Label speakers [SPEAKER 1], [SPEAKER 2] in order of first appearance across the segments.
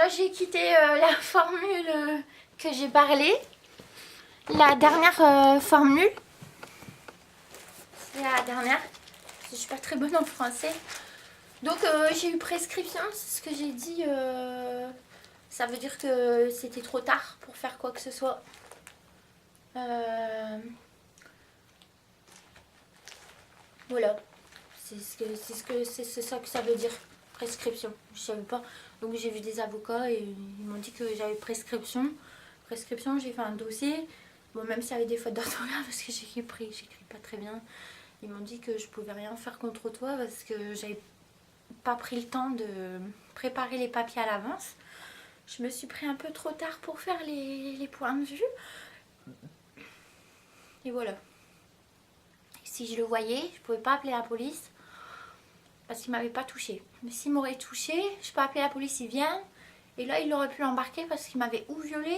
[SPEAKER 1] voilà, j'ai quitté la formule que j'ai parlé. La dernière formule. C'est la dernière. Je suis pas très bonne en français. Donc j'ai eu prescription, c'est ce que j'ai dit. Ça veut dire que c'était trop tard pour faire quoi que ce soit. Voilà. C'est ça que ça veut dire. Prescription. Je savais pas. Donc j'ai vu des avocats et ils m'ont dit que j'avais prescription. Prescription, j'ai fait un dossier. Bon, même s'il y avait des fautes d'orthographe parce que j'écris pas très bien. Ils m'ont dit que je pouvais rien faire contre toi parce que j'avais pas pris le temps de préparer les papiers à l'avance. Je me suis pris un peu trop tard pour faire les points de vue. Et voilà. Si je le voyais, je pouvais pas appeler la police parce qu'il m'avait pas touché. Mais s'il m'aurait touché, je peux appeler la police, ils viennent. Et là, il aurait pu l'embarquer parce qu'il m'avait ou violé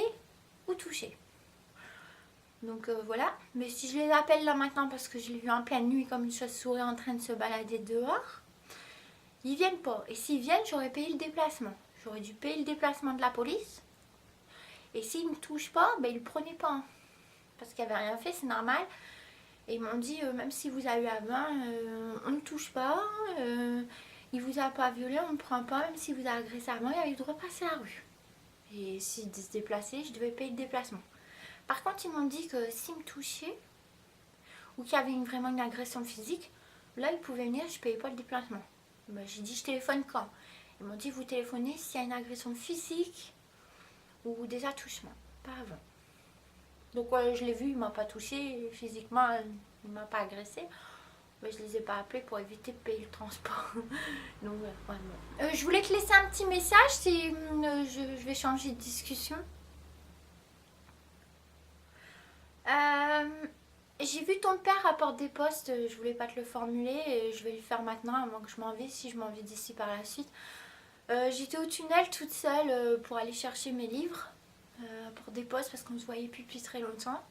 [SPEAKER 1] ou touché. Donc voilà. Mais si je les appelle là maintenant parce que je l'ai vu en pleine nuit comme une chauve-souris en train de se balader dehors, ils viennent pas. Et s'ils viennent, j'aurais payé le déplacement. J'aurais dû payer le déplacement de la police. Et s'ils ne me touchent pas, ben ils le prenaient pas. Parce qu'il n'y avait rien fait, c'est normal. Et ils m'ont dit, même si vous avez eu avant, on ne touche pas. Il vous a pas violé, on ne prend pas. Même si vous avez agressé avant, il avait le droit de passer la rue. Et s'il se déplaçait, je devais payer le déplacement. Par contre, ils m'ont dit que s'ils me touchaient, ou qu'il y avait vraiment une agression physique, là, ils pouvaient venir, je ne payais pas le déplacement. Ben, j'ai dit, je téléphone quand? Ils m'ont dit, vous téléphonez s'il y a une agression physique ou des attouchements, pas avant. Donc je l'ai vu, il m'a pas touché physiquement, il m'a pas agressé. Mais je les ai pas appelés pour éviter de payer le transport. Donc vraiment. Je voulais te laisser un petit message si je vais changer de discussion. J'ai vu ton père apporter des postes, je voulais pas te le formuler et je vais le faire maintenant avant que je m'en vais, si je m'en vais d'ici par la suite. J'étais au tunnel toute seule pour aller chercher mes livres pour des postes parce qu'on ne se voyait plus depuis très longtemps.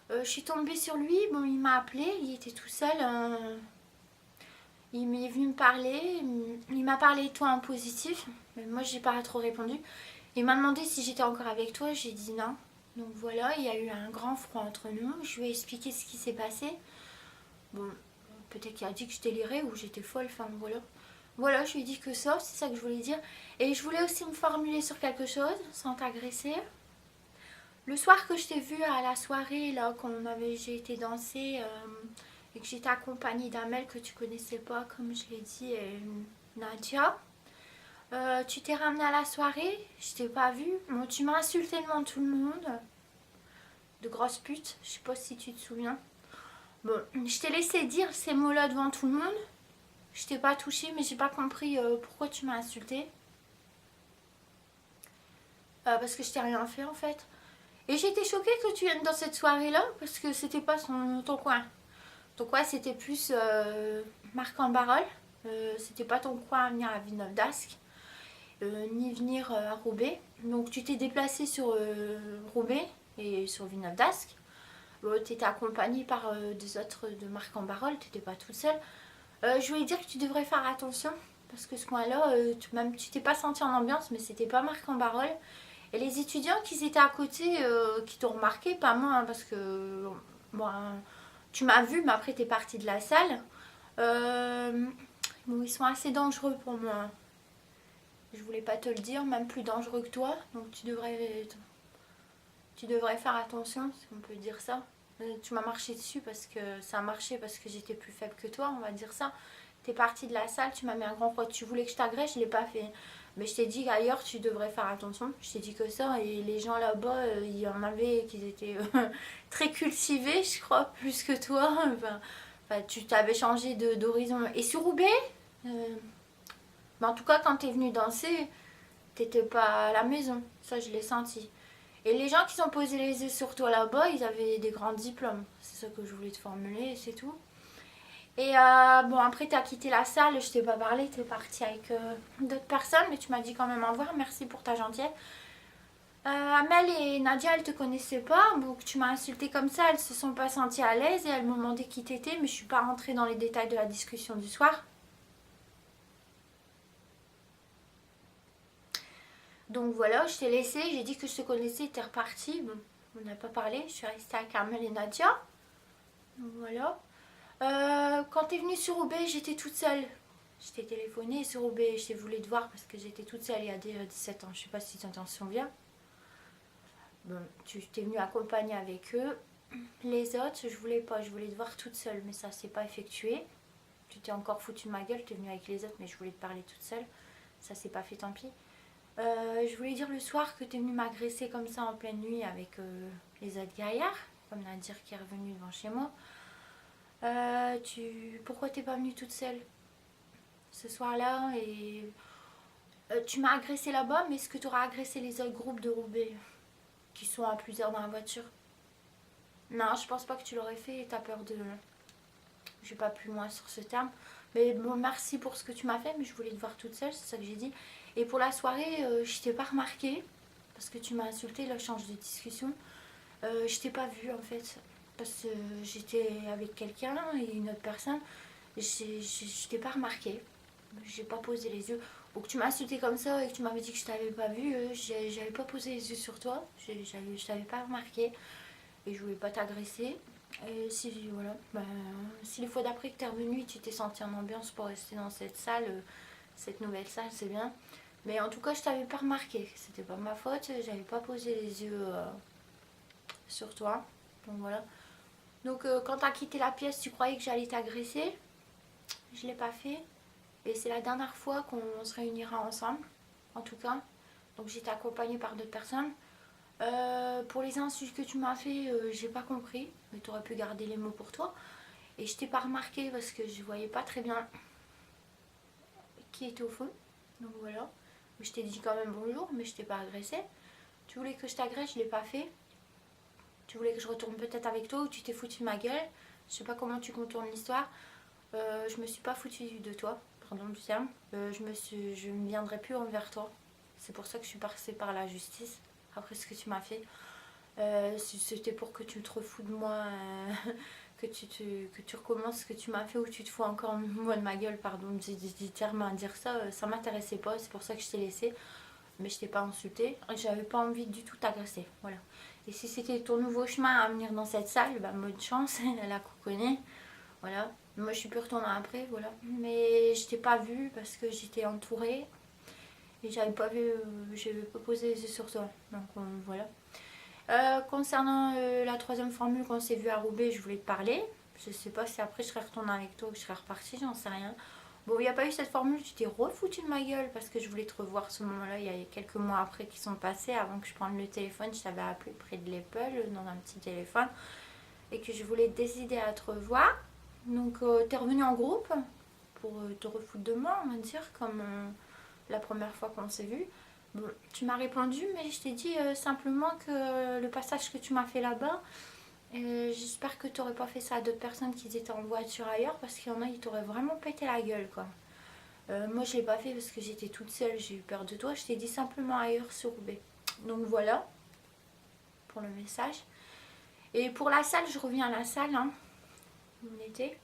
[SPEAKER 1] Je suis tombée sur lui, bon il m'a appelé, il était tout seul, il m'est venu me parler, il m'a parlé de toi en positif, mais moi j'ai pas trop répondu. Il m'a demandé si j'étais encore avec toi, j'ai dit non. Donc voilà, il y a eu un grand froid entre nous, je lui ai expliqué ce qui s'est passé. Bon, peut-être qu'il a dit que je délirais ou j'étais folle, enfin voilà. Voilà, je lui ai dit que ça, c'est ça que je voulais dire. Et je voulais aussi me formuler sur quelque chose, sans t'agresser. Le soir que je t'ai vu à la soirée, là, j'ai été danser et que j'étais accompagnée d'Amel que tu connaissais pas, comme je l'ai dit, et Nadia. Tu t'es ramenée à la soirée, je t'ai pas vue. Bon, tu m'as insulté devant tout le monde. De grosse pute, je sais pas si tu te souviens. Bon, je t'ai laissé dire ces mots-là devant tout le monde. Je t'ai pas touchée, mais j'ai pas compris pourquoi tu m'as insulté. Parce que je t'ai rien fait en fait. Et j'ai été choquée que tu viennes dans cette soirée-là, parce que c'était pas ton coin. Ton coin, c'était plus Marc-en-Barœul. C'était pas ton coin à venir à Villeneuve d'Ascq, ni venir à Roubaix. Donc tu t'es déplacée sur Roubaix et sur Villeneuve d'Ascq. Tu étais accompagnée par des autres de Marc-en-Barœul, tu n'étais pas toute seule. Je voulais dire que tu devrais faire attention, parce que ce coin-là, même tu t'es pas sentie en ambiance, mais c'était pas Marc-en-Barœul. Et les étudiants qui étaient à côté, qui t'ont remarqué, pas moi, hein, parce que bon, tu m'as vu, mais après t'es partie de la salle. Bon, ils sont assez dangereux pour moi. Je voulais pas te le dire, même plus dangereux que toi, donc tu devrais faire attention, si on peut dire ça. Tu m'as marché dessus parce que ça a marché parce que j'étais plus faible que toi, on va dire ça. T'es partie de la salle, tu m'as mis un grand croix. Tu voulais que je t'agresse, je l'ai pas fait. Mais je t'ai dit qu'ailleurs tu devrais faire attention. Je t'ai dit que ça. Et les gens là-bas, il y en avait qui étaient très cultivés, je crois, plus que toi. Enfin, tu t'avais changé d'horizon. Et sur Roubaix, mais en tout cas, quand t'es venu danser, t'étais pas à la maison. Ça, je l'ai senti. Et les gens qui sont posés les yeux sur toi là-bas, ils avaient des grands diplômes. C'est ça que je voulais te formuler, c'est tout. Et bon, après, tu as quitté la salle, je t'ai pas parlé, tu es partie avec d'autres personnes, mais tu m'as dit quand même au revoir, merci pour ta gentillesse. Amel et Nadia, elles te connaissaient pas, donc tu m'as insulté comme ça, elles se sont pas senties à l'aise et elles m'ont demandé qui t'étais, mais je suis pas rentrée dans les détails de la discussion du soir. Donc voilà, je t'ai laissé, j'ai dit que je te connaissais, t'es reparti. Bon, on n'a pas parlé, je suis restée avec Carmel et Nadia. Donc voilà. Quand t'es venue sur Roubaix, j'étais toute seule. Je t'ai téléphoné sur Roubaix, je t'ai voulu te voir parce que j'étais toute seule il y a 17 ans. Je sais pas si tu t'en souviens. Bon, tu t'es venue accompagner avec eux. Les autres, je voulais pas, je voulais te voir toute seule, mais ça s'est pas effectué. Tu t'es encore foutu de ma gueule, tu es venue avec les autres, mais je voulais te parler toute seule. Ça s'est pas fait, tant pis. Je voulais dire le soir que tu es venue m'agresser comme ça en pleine nuit avec les autres gaillards, comme Nadir qui est revenu devant chez moi. Pourquoi t'es pas venue toute seule ce soir-là et tu m'as agressé là-bas, mais est-ce que tu auras agressé les autres groupes de Roubaix qui sont à plusieurs dans la voiture? Non, je pense pas que tu l'aurais fait et t'as peur de... Je vais pas plus loin sur ce terme. Mais bon, merci pour ce que tu m'as fait, mais je voulais te voir toute seule, c'est ça que j'ai dit. Et pour la soirée, je t'ai pas remarqué, parce que tu m'as insulté, là, je change de discussion. Je t'ai pas vue en fait, parce que j'étais avec quelqu'un et une autre personne. Je t'ai pas remarqué, j'ai pas posé les yeux. Ou que tu m'as insulté comme ça et que tu m'avais dit que je t'avais pas vu, j'avais pas posé les yeux sur toi, je t'avais pas remarqué et je voulais pas t'agresser. Et si, voilà, si les fois d'après que t'es revenu, tu t'es senti en ambiance pour rester dans cette salle, cette nouvelle salle, c'est bien. Mais en tout cas, je t'avais pas remarqué, c'était pas ma faute, j'avais pas posé les yeux sur toi. Donc voilà. Donc quand t'as quitté la pièce, tu croyais que j'allais t'agresser. Je l'ai pas fait. Et c'est la dernière fois qu'on se réunira ensemble, en tout cas. Donc j'étais accompagnée par d'autres personnes. Pour les insultes que tu m'as fait, j'ai pas compris. Mais tu aurais pu garder les mots pour toi. Et je t'ai pas remarqué parce que je voyais pas très bien qui était au fond. Donc voilà. Je t'ai dit quand même bonjour, mais je t'ai pas agressé. Tu voulais que je t'agresse, je l'ai pas fait. Tu voulais que je retourne peut-être avec toi ou tu t'es foutu de ma gueule. Je sais pas comment tu contournes l'histoire. Je me suis pas foutue de toi, pardon du terme. Je ne viendrai plus envers toi. C'est pour ça que je suis passée par la justice après ce que tu m'as fait. C'était pour que tu te refous de moi, que tu recommences ce que tu m'as fait ou tu te fous encore moi de ma gueule, pardon du terme à dire ça. Ça m'intéressait pas, c'est pour ça que je t'ai laissé. Mais je t'ai pas insulté. J'avais pas envie du tout t'agresser. Voilà. Et si c'était ton nouveau chemin à venir dans cette salle, bah, bonne chance, la qu'on connaît. Voilà. Moi je suis plus retournée après, voilà. Mais je t'ai pas vue parce que j'étais entourée. Et j'avais pas vu, j'avais pas posé les yeux sur toi. Donc voilà. Concernant la troisième formule qu'on s'est vu à Roubaix, je voulais te parler. Je sais pas si après je serais retournée avec toi ou que je serais repartie, j'en sais rien. Bon, il n'y a pas eu cette formule, tu t'es refoutu de ma gueule parce que je voulais te revoir ce moment-là. Il y a quelques mois après qui sont passés, avant que je prenne le téléphone, je t'avais appelé près de l'Apple dans un petit téléphone et que je voulais décider à te revoir. Donc, t'es revenu en groupe pour te refoutre de moi, on va dire, comme la première fois qu'on s'est vu. Bon, tu m'as répondu, mais je t'ai dit simplement que le passage que tu m'as fait là-bas, j'espère que tu n'aurais pas fait ça à d'autres personnes qui étaient en voiture ailleurs, parce qu'il y en a, ils t'auraient vraiment pété la gueule, quoi. Moi, je l'ai pas fait parce que j'étais toute seule, j'ai eu peur de toi. Je t'ai dit simplement ailleurs sur Roubaix. Donc voilà, pour le message. Et pour la salle, je reviens à la salle, hein, où on était.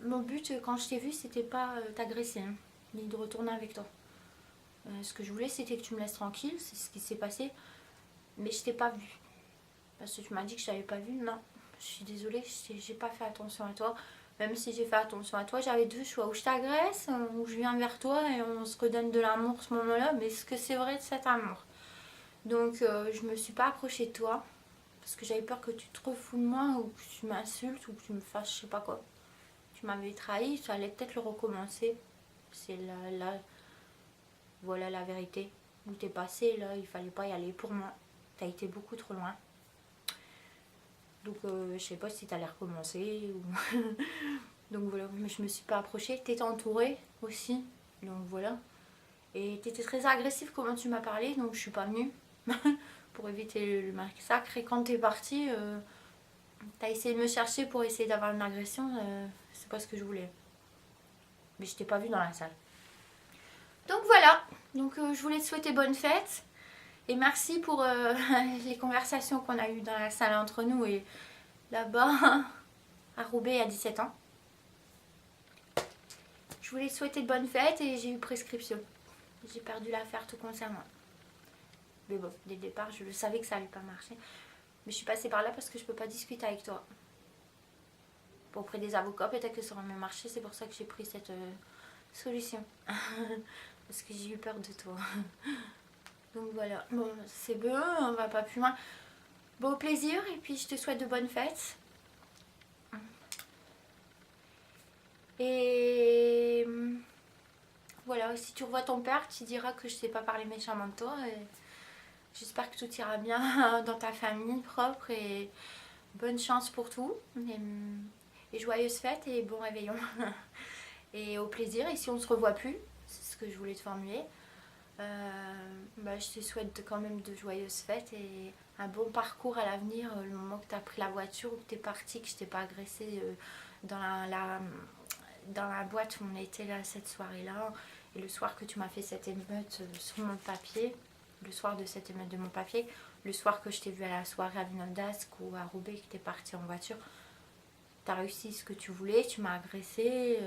[SPEAKER 1] Mon but, quand je t'ai vu, c'était pas t'agresser, hein, ni de retourner avec toi. Ce que je voulais, c'était que tu me laisses tranquille, c'est ce qui s'est passé. Mais je t'ai pas vu. Parce que tu m'as dit que je t'avais pas vu. Non, je suis désolée, j'ai pas fait attention à toi. Même si j'ai fait attention à toi, j'avais deux choix. Ou je t'agresse, ou je viens vers toi et on se redonne de l'amour ce moment-là. Mais est-ce que c'est vrai de cet amour? Donc je me suis pas approchée de toi. Parce que j'avais peur que tu te refous de moi ou que tu m'insultes ou que tu me fasses je sais pas quoi. Tu m'avais trahi, ça allait peut-être le recommencer. C'est voilà la vérité. Où t'es passé, là, il fallait pas y aller pour moi. T'as été beaucoup trop loin. Donc je sais pas si t'allais recommencer ou... Donc voilà, mais je me suis pas approchée. T'étais entourée aussi, donc voilà. Et t'étais très agressif comment tu m'as parlé, donc je suis pas venue pour éviter le massacre. Et quand t'es partie, t'as essayé de me chercher pour essayer d'avoir une agression. C'est pas ce que je voulais. Mais je t'ai pas vue dans la salle. Donc voilà, donc je voulais te souhaiter bonne fête. Et merci pour les conversations qu'on a eues dans la salle entre nous et là-bas à Roubaix à 17 ans. Je voulais te souhaiter de bonnes fêtes et j'ai eu prescription. j'ai perdu l'affaire tout concernant. Mais bon, dès le départ, je le savais que ça allait pas marcher. Mais je suis passée par là parce que je peux pas discuter avec toi. Auprès des avocats, peut-être que ça aurait mieux marché. C'est pour ça que j'ai pris cette solution. Parce que j'ai eu peur de toi. Donc voilà. Bon, c'est bon, on va pas plus loin. Bon plaisir et puis je te souhaite de bonnes fêtes. Et voilà, si tu revois ton père, tu diras que je sais pas parler méchamment de toi. J'espère que tout ira bien dans ta famille propre et bonne chance pour tout. Et joyeuses fêtes et bon réveillon. Et au plaisir. Et si on se revoit plus, c'est ce que je voulais te formuler, je te souhaite quand même de joyeuses fêtes et un bon parcours à l'avenir. Le moment que tu as pris la voiture ou que tu es parti, que je t'ai pas agressé dans la boîte où on était là cette soirée-là. Et le soir que tu m'as fait cette émeute sur mon papier, le soir de cette émeute de mon papier, le soir que je t'ai vu à la soirée à Vinodasque ou à Roubaix, que tu es parti en voiture, tu as réussi ce que tu voulais, tu m'as agressé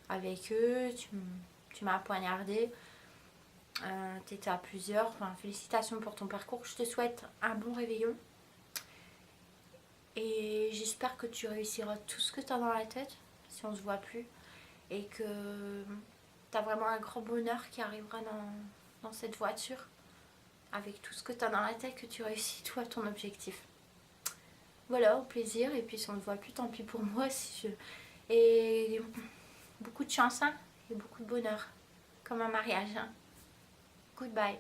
[SPEAKER 1] avec eux, tu m'as poignardé, tu étais à plusieurs. Enfin, félicitations pour ton parcours, je te souhaite un bon réveillon. Et j'espère que tu réussiras tout ce que tu as dans la tête, si on se voit plus. Et que tu as vraiment un grand bonheur qui arrivera dans cette voiture. Avec tout ce que tu as dans la tête, que tu réussis toi ton objectif. Voilà, au plaisir. Et puis si on ne voit plus, tant pis pour moi. Et beaucoup de chance hein, et beaucoup de bonheur. Comme un mariage. Hein. Goodbye.